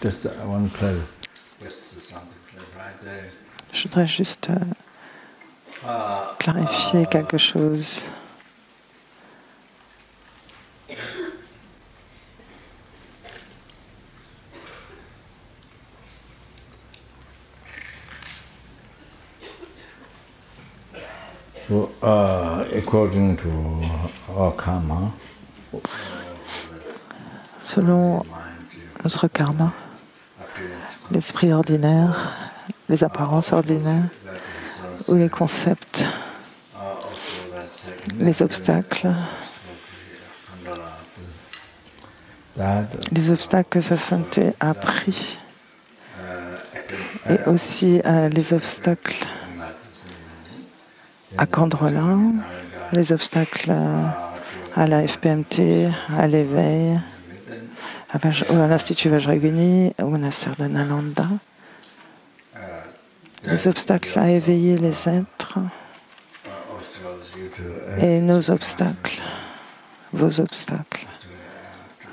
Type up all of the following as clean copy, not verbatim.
Just one Je voudrais juste clarifier quelque chose. So, according to our karma, selon notre karma, l'esprit ordinaire, les apparences ordinaires ou les concepts, les obstacles que sa sainteté a pris, et aussi les obstacles à Kandrola, les obstacles à la FPMT, à l'éveil, à l'Institut Vajrayogini, au monastère de Nalanda, les obstacles à éveiller les êtres et nos obstacles, vos obstacles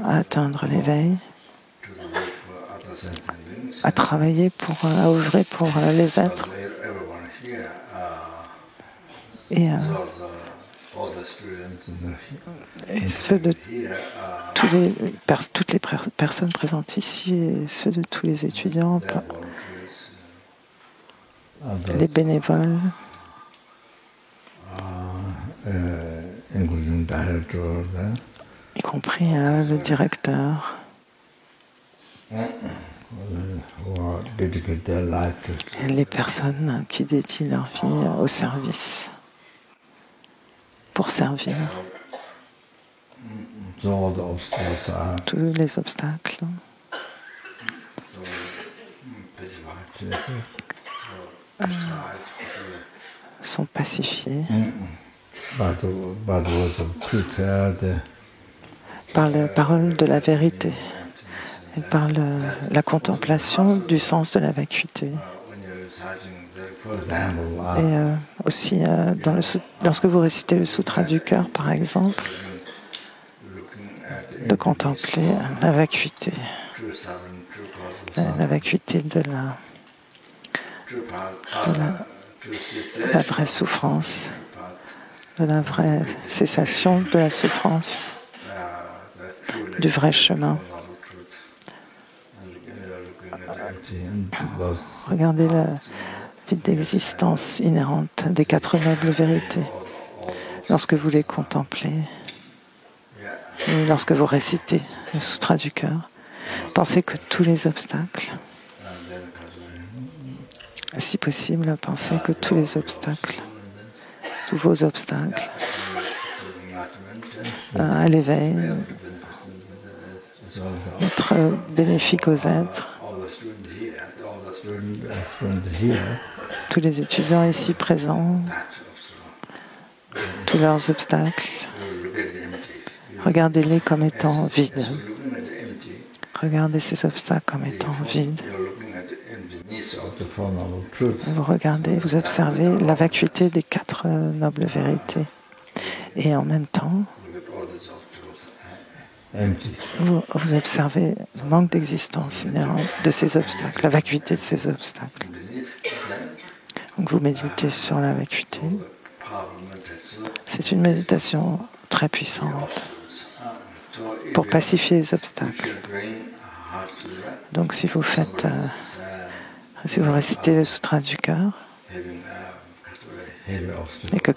à atteindre l'éveil, à travailler à œuvrer pour les êtres et ceux de toutes les personnes présentes ici et ceux de tous les étudiants, les bénévoles, y compris le directeur, les personnes qui dédient leur vie au service, pour servir. Tous les obstacles sont pacifiés par la parole de la vérité et par la contemplation du sens de la vacuité. Et aussi, lorsque vous récitez le Sutra du cœur, par exemple, de contempler la vacuité, la vacuité de la vraie souffrance, de la vraie cessation de la souffrance, du vrai chemin. Regardez la vide d'existence inhérente des quatre nobles vérités. Lorsque vous les contemplez, et lorsque vous récitez le Sutra du cœur, pensez que tous les obstacles, si possible, pensez que tous les obstacles, tous vos obstacles à l'éveil, être bénéfique aux êtres, tous les étudiants ici présents, tous leurs obstacles, regardez-les comme étant vides. Regardez ces obstacles comme étant vides. Vous regardez, vous observez la vacuité des quatre nobles vérités. Et en même temps, vous observez le manque d'existence inhérent de ces obstacles, la vacuité de ces obstacles. Donc vous méditez sur la vacuité. C'est une méditation très puissante pour pacifier les obstacles. Donc si vous récitez le Sutra du cœur et que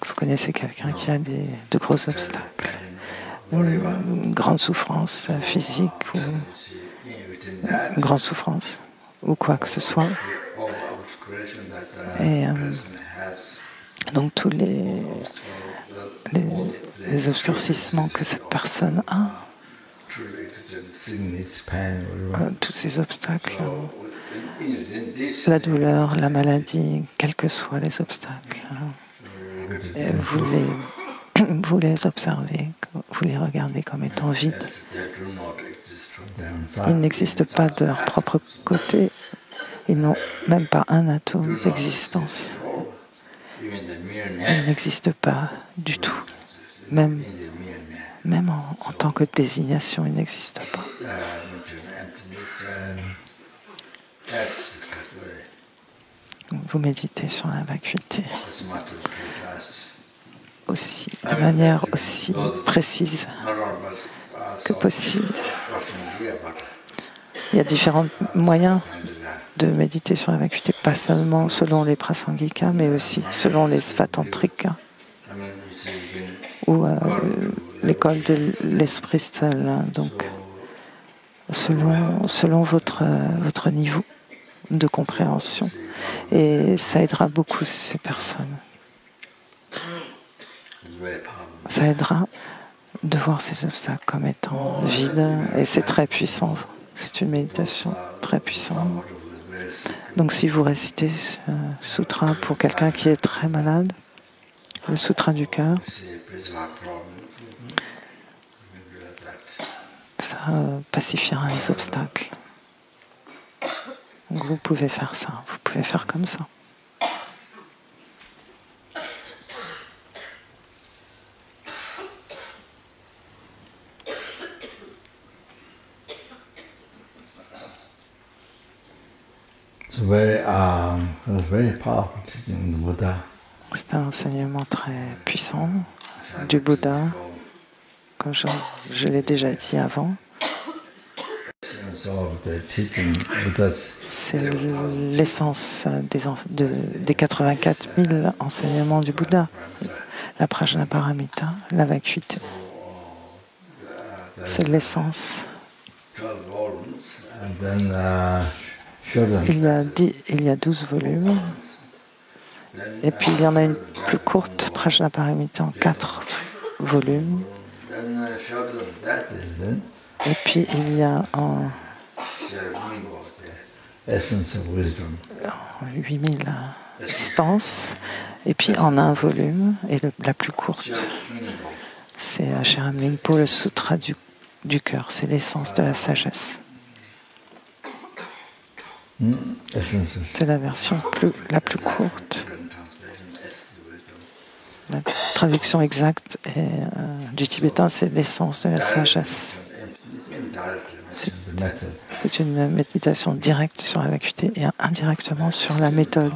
vous connaissez quelqu'un qui a de gros obstacles, une grande souffrance physique ou une grande souffrance ou quoi que ce soit. Et donc tous les obscurcissements que cette personne a, tous ces obstacles, la douleur, la maladie, quels que soient les obstacles, et vous les observez, vous les regardez comme étant vides. Ils n'existent pas de leur propre côté, ils n'ont même pas un atome d'existence. Ils n'existent pas du tout, même Même en tant que désignation, il n'existe pas. Vous méditez sur la vacuité aussi, de manière aussi précise que possible. Il y a différents moyens de méditer sur la vacuité, pas seulement selon les prasangikas, mais aussi selon les svatantrika ou l'école de l'esprit seul. Donc, selon votre niveau de compréhension. Et ça aidera beaucoup ces personnes. Ça aidera de voir ces obstacles comme étant vides, et c'est très puissant. C'est une méditation très puissante. Donc si vous récitez ce sutra pour quelqu'un qui est très malade, le sutra du cœur, ça pacifiera les obstacles. Donc vous pouvez faire ça, vous pouvez faire comme ça. C'est un enseignement très puissant du Bouddha, comme je l'ai déjà dit avant. C'est l'essence des 84 000 enseignements du Bouddha, la Prajnaparamita, la vacuité. C'est l'essence. Il y a 12 volumes. Et puis il y en a une plus courte, Prajnaparamita, en 4 volumes. Et puis il y a en 8000 instances. Et puis en un volume, et la plus courte, c'est Sherab Lingpo, le Sutra du cœur. C'est l'essence de la sagesse. C'est la version la plus courte. La traduction exacte du tibétain, c'est l'essence de la sagesse. C'est une méditation directe sur la vacuité et indirectement sur la méthode,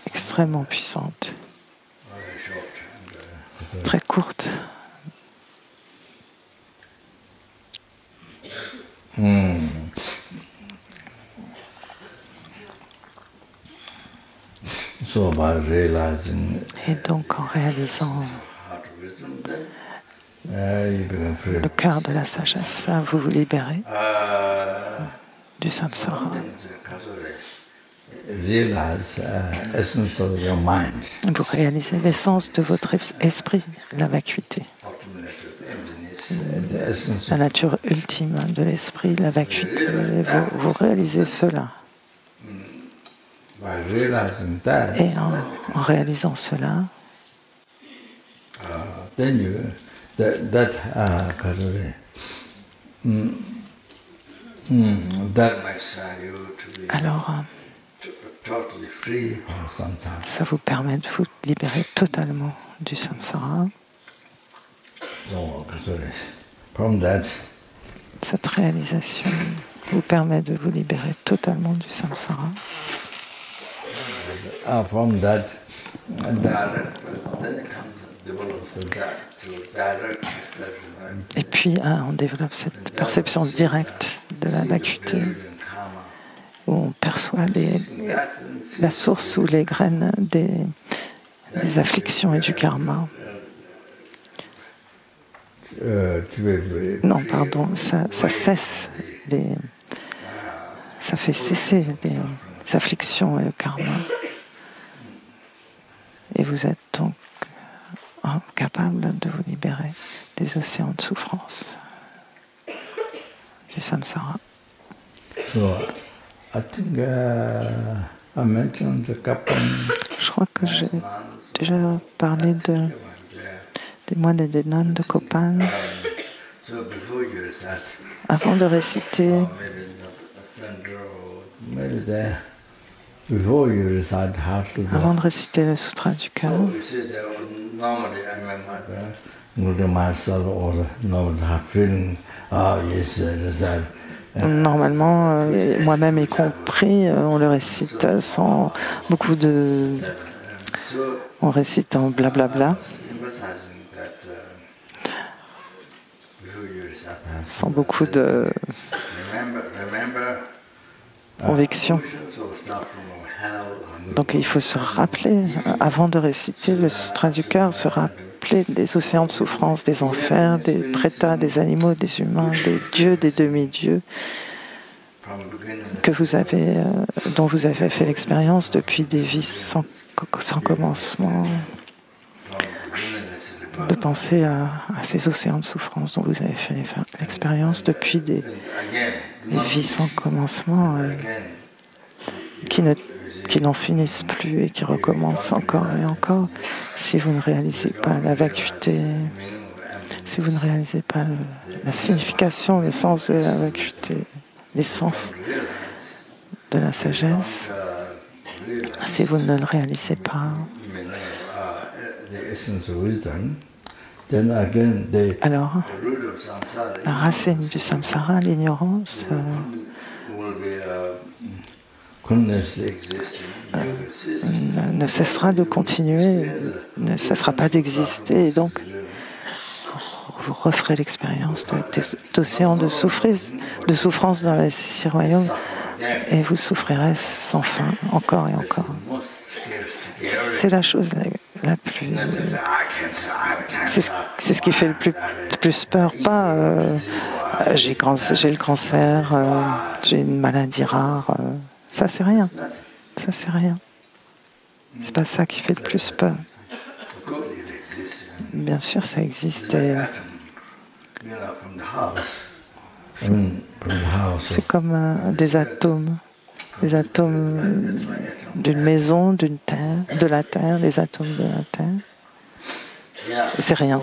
extrêmement puissante, très courte. Et donc en réalisant le cœur de la sagesse, vous vous libérez du samsara. Vous réalisez l'essence de votre esprit, la vacuité. La nature ultime de l'esprit, la vacuité. Vous réalisez cela. Et en réalisant cela, alors ça vous permet de vous libérer totalement du samsara. Cette réalisation vous permet de vous libérer totalement du samsara. Et puis on développe cette perception directe de la vacuité, où on perçoit la source ou les graines des afflictions et du karma. Non, pardon, ça cesse ça fait cesser les afflictions et le karma. Et vous êtes donc capable de vous libérer des océans de souffrance, du samsara. Je crois que j'ai déjà parlé des moines et des nonnes de Kopan. Avant de réciter, le sutra du cœur, Normalement, moi-même y compris, on le récite sans beaucoup de... On récite en blablabla, sans beaucoup de conviction. Donc il faut se rappeler, avant de réciter le Sutra du cœur, se rappeler des océans de souffrance, des enfers, des prétas, des animaux, des humains, des dieux, des demi-dieux, que vous avez, dont vous avez fait l'expérience depuis des vies sans commencement, de penser à ces océans de souffrance dont vous avez fait l'expérience depuis des vies sans commencement, qui n'en finissent plus et qui recommencent encore et encore. Si vous ne réalisez pas la vacuité, si vous ne réalisez pas la signification, le sens de la vacuité, l'essence de la sagesse, si vous ne le réalisez pas, alors la racine du samsara, l'ignorance, ne cessera de continuer, ne cessera pas d'exister, et donc vous referez l'expérience d'océans de souffrance dans les six royaumes, et vous souffrirez sans fin, encore et encore. C'est la chose la plus... C'est ce qui fait le plus peur. Pas j'ai le cancer, j'ai une maladie rare. Ça, c'est rien. Ça, c'est rien. C'est pas ça qui fait le plus peur. Bien sûr, ça existe. C'est comme des atomes. Les atomes d'une maison, d'une terre, de la terre, les atomes de la terre. C'est rien.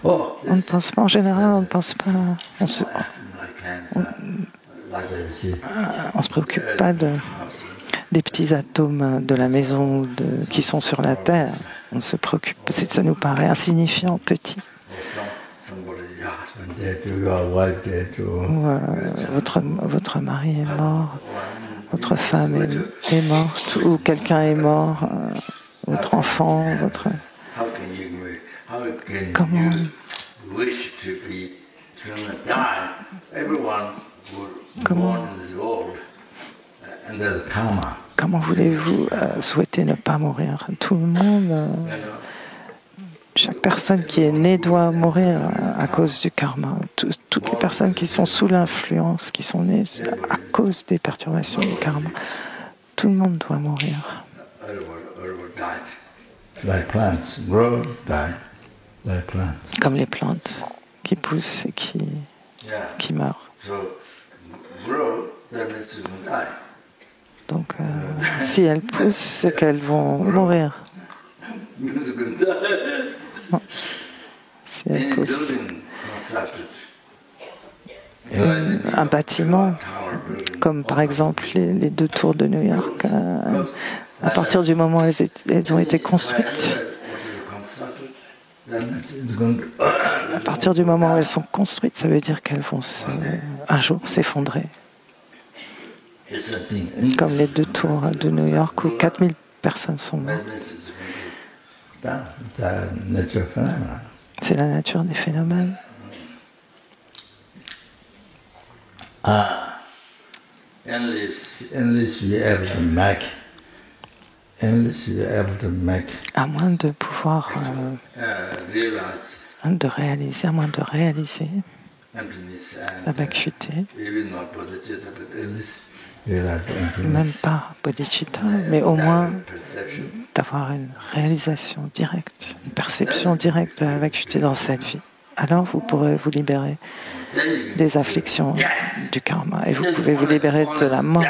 On ne pense pas, en général, on ne pense pas. On se préoccupe pas des petits atomes de la maison qui sont sur la terre. On se préoccupe, ça nous paraît insignifiant, petit. Ou votre mari est mort, votre femme est morte, ou quelqu'un est mort, votre enfant, Comment voulez-vous souhaiter ne pas mourir? Tout le monde, chaque personne qui est née doit mourir à cause du karma. Toutes les personnes qui sont sous l'influence, qui sont nées à cause des perturbations du karma, tout le monde doit mourir. Comme les plantes qui poussent et qui meurent. Donc, si elles poussent, c'est qu'elles vont mourir. Non. Si elles poussent. Un bâtiment, comme par exemple les deux tours de New York, à partir du moment où elles ont été construites, à partir du moment où elles sont construites, ça veut dire qu'elles vont un jour s'effondrer. Comme les deux tours de New York où 4000 personnes sont mortes. C'est la nature des phénomènes. À moins de pouvoir à moins de réaliser la vacuité, même pas bodhicitta, mais au moins d'avoir une réalisation directe, une perception directe de la vacuité dans cette vie. Alors vous pourrez vous libérer des afflictions du karma et vous pouvez vous libérer de la mort.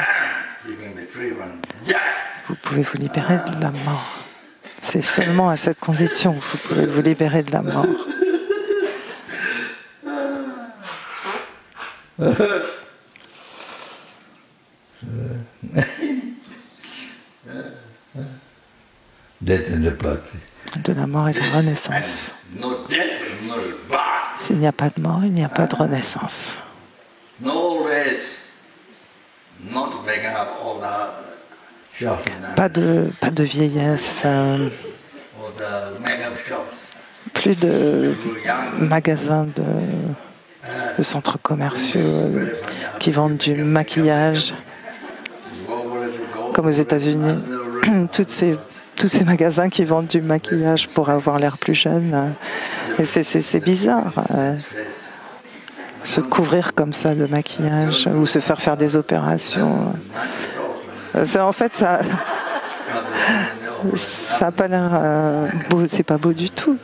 Vous pouvez vous libérer de la mort. C'est seulement à cette condition que vous pouvez vous libérer de la mort. death and rebirth. De la mort et de la renaissance. No death, no rebirth. S'il n'y a pas de mort, il n'y a pas de renaissance. No race. Not making up all the shops. Pas de vieillesse, All the make-up shops. plus de Young. magasins de centres commerciaux qui vendent du maquillage, comme aux États-Unis. Tous ces magasins qui vendent du maquillage pour avoir l'air plus jeune. Et c'est bizarre. Se couvrir comme ça de maquillage ou se faire des opérations. En fait, ça n'a pas l'air beau. C'est pas beau du tout.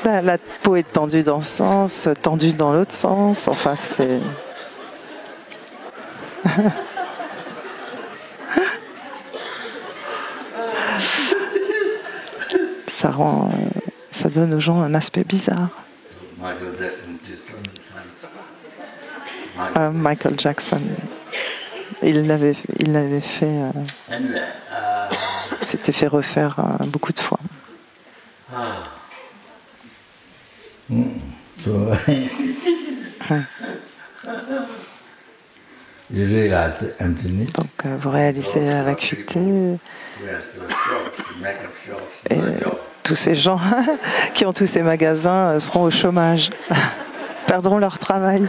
La peau est tendue dans ce sens, tendue dans l'autre sens. Enfin, c'est... ça donne aux gens un aspect bizarre. Michael Jackson, il l'avait fait, s'était fait refaire beaucoup de fois. So, you realize the emptiness. Donc vous réalisez la vacuité et tous ces gens qui ont tous ces magasins seront au chômage, perdront leur travail.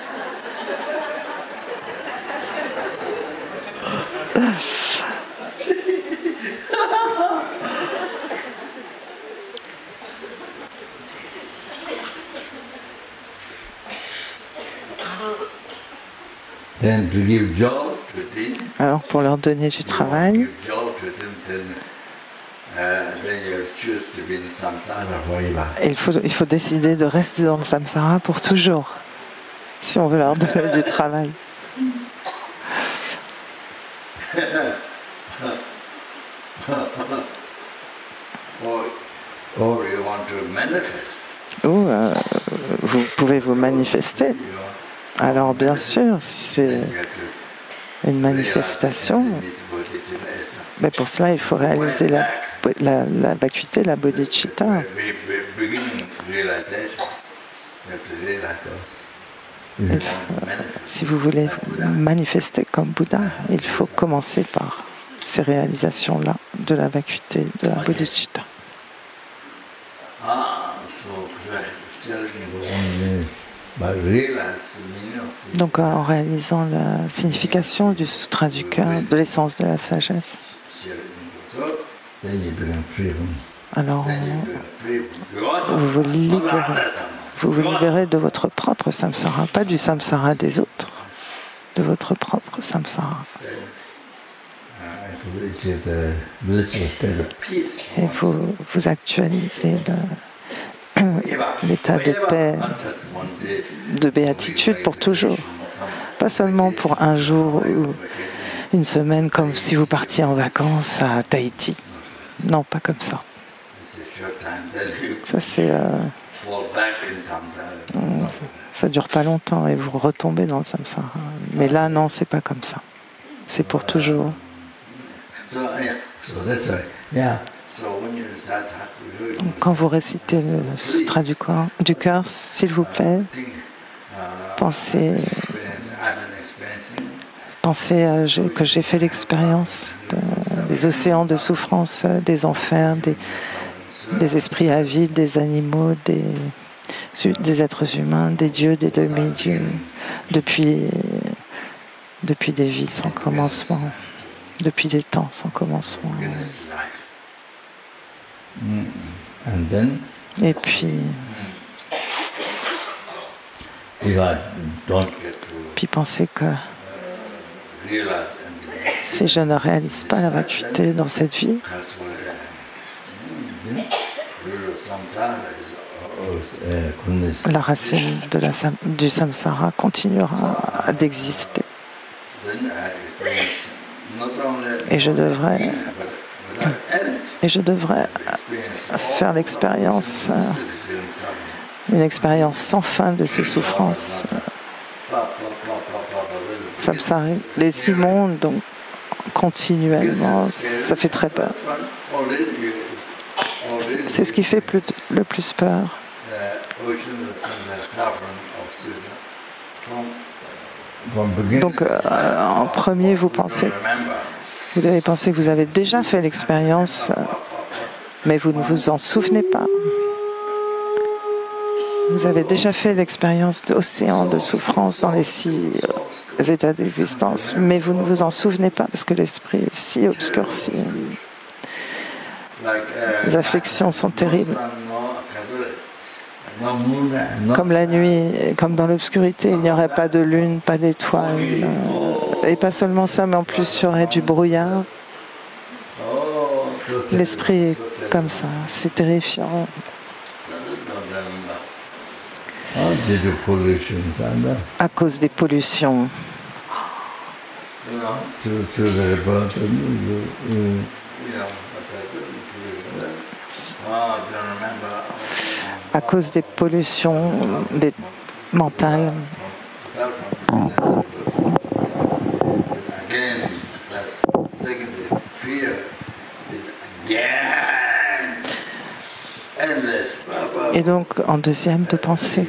Then to give job to them, Alors pour leur donner du travail, give job to them, then you choose to be in samsara forever. il faut décider de rester dans le samsara pour toujours, si on veut leur donner du travail. Or you want to manifest. Ou vous pouvez vous manifester. You want Alors bien sûr, si c'est you have to une manifestation, realize this bodhicitta as mais pour cela il faut réaliser la vacuité, la bodhicitta. beginning realization. You have to realize Il faut- si vous voulez vous manifester comme Bouddha, il faut commencer par ces réalisations-là de la vacuité, de la bodhicitta. Donc en réalisant la signification du sutra du cœur, de l'essence de la sagesse, alors vous vous libérez de votre propre samsara, pas du samsara des autres, de votre propre samsara. Et vous actualisez l'état de paix, de béatitude pour toujours. Pas seulement pour un jour ou une semaine, comme si vous partiez en vacances à Tahiti. Non, pas comme ça. Ça, ça dure pas longtemps et vous retombez dans le samsara. Mais là, non, c'est pas comme ça. C'est pour toujours. Donc, quand vous récitez le sutra du cœur, s'il vous plaît, pensez que j'ai fait l'expérience des océans de souffrance, des enfers, des esprits avides, des animaux, des êtres humains, des dieux, des demi-dieux, depuis des vies sans commencement, depuis des temps sans commencement. Et puis pensez que si je ne réalise pas la vacuité dans cette vie, la racine du samsara continuera d'exister. Et je devrais faire l'expérience, une expérience sans fin de ces souffrances. Samsara, les 6 mondes, donc continuellement, ça fait très peur. C'est ce qui fait le plus peur. Donc, en premier, vous devez penser que vous avez déjà fait l'expérience, mais vous ne vous en souvenez pas. Vous avez déjà fait l'expérience d'océan de souffrance dans les 6 états d'existence, mais vous ne vous en souvenez pas parce que l'esprit est si obscurci. Les afflictions sont terribles. Comme la nuit, comme dans l'obscurité, il n'y aurait pas de lune, pas d'étoiles. Et pas seulement ça, mais en plus il y aurait du brouillard. L'esprit est comme ça, c'est terrifiant. À cause des pollutions. À cause des pollutions mentales. Et donc, en deuxième, de penser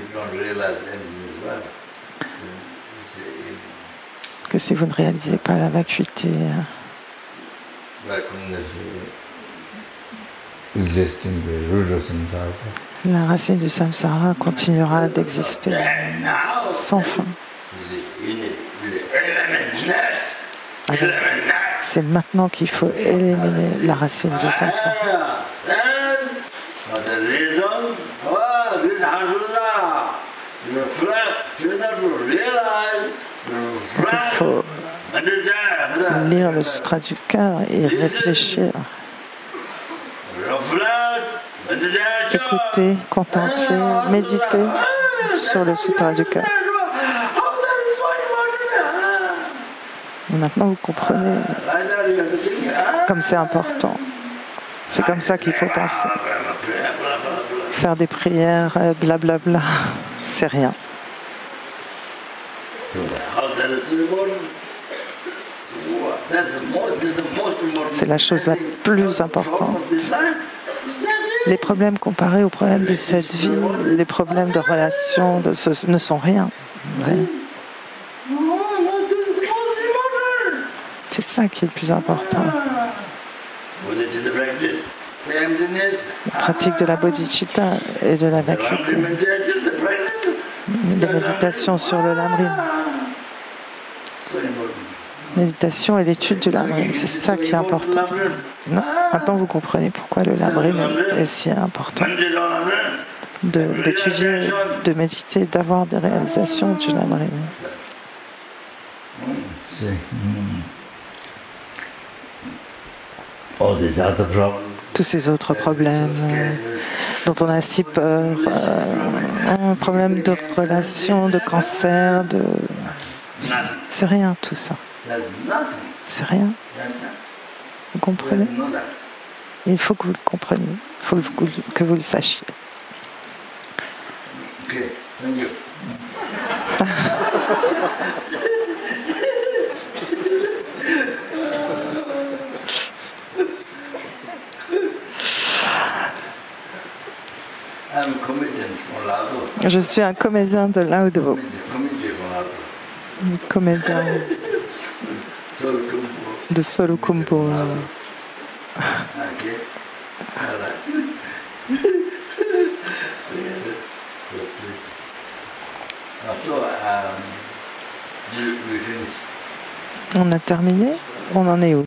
que si vous ne réalisez pas la vacuité, la racine du samsara continuera d'exister sans fin. Alors, c'est maintenant qu'il faut éliminer la racine du samsara. Il faut lire le sutra du cœur et réfléchir. Écouter, contempler, méditer sur le sutra du cœur. Et maintenant, vous comprenez comme c'est important. C'est comme ça qu'il faut penser. Faire des prières, blablabla, c'est rien. C'est la chose la plus importante. Les problèmes comparés aux problèmes de cette vie, les problèmes de relations, ne sont rien. C'est ça qui est le plus important. La pratique de la bodhicitta et de la vacuité. La méditation sur le lamrim. Méditation et l'étude du lamrim, c'est ça qui est important. Non, maintenant vous comprenez pourquoi le lamrim est si important. D'étudier, de méditer, d'avoir des réalisations du lamrim. Tous ces autres problèmes dont on a si peur, problèmes de relations, de cancer, c'est rien tout ça. C'est rien. Vous comprenez? Il faut que vous le compreniez. Il faut que vous le sachiez. Je suis un comédien de Laudo. Comédien de Solukhumbu. On a terminé? On en est où?